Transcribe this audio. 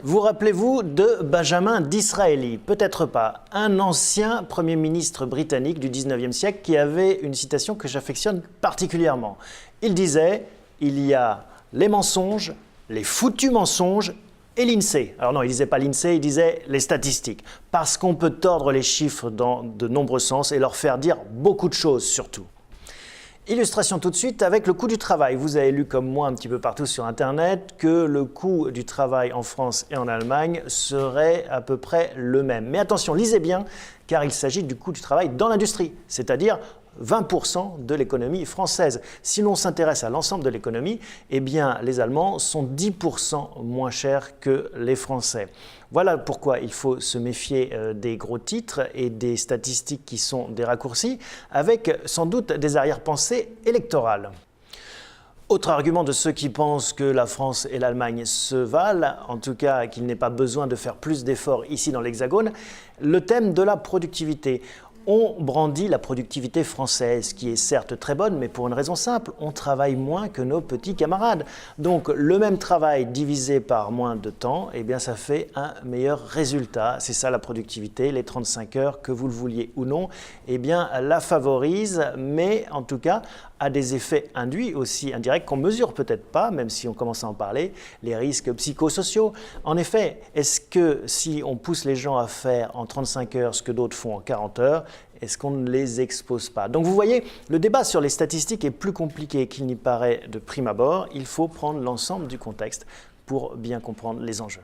Vous rappelez-vous de Benjamin Disraeli? Peut-être pas. Un ancien Premier ministre britannique du 19e siècle qui avait une citation que j'affectionne particulièrement. Il disait « Il y a les mensonges, les foutus mensonges et l'INSEE ». Alors non, il ne disait pas l'INSEE, il disait les statistiques. Parce qu'on peut tordre les chiffres dans de nombreux sens et leur faire dire beaucoup de choses surtout. Illustration tout de suite avec le coût du travail. Vous avez lu comme moi un petit peu partout sur Internet que le coût du travail en France et en Allemagne serait à peu près le même. Mais attention, lisez bien, car il s'agit du coût du travail dans l'industrie, c'est-à-dire 20% de l'économie française. Si l'on s'intéresse à l'ensemble de l'économie, eh bien, les Allemands sont 10% moins chers que les Français. Voilà pourquoi il faut se méfier des gros titres et des statistiques qui sont des raccourcis, avec sans doute des arrière-pensées électorales. Autre argument de ceux qui pensent que la France et l'Allemagne se valent, en tout cas qu'il n'est pas besoin de faire plus d'efforts ici dans l'Hexagone, le thème de la productivité. On brandit la productivité française, qui est certes très bonne, mais pour une raison simple, on travaille moins que nos petits camarades. Donc le même travail divisé par moins de temps, eh bien ça fait un meilleur résultat. C'est ça la productivité, les 35 heures, que vous le vouliez ou non, eh bien la favorise, mais en tout cas a des effets induits aussi indirects qu'on ne mesure peut-être pas, même si on commence à en parler, les risques psychosociaux. En effet, est-ce que si on pousse les gens à faire en 35 heures ce que d'autres font en 40 heures, est-ce qu'on ne les expose pas? Donc vous voyez, le débat sur les statistiques est plus compliqué qu'il n'y paraît de prime abord. Il faut prendre l'ensemble du contexte pour bien comprendre les enjeux.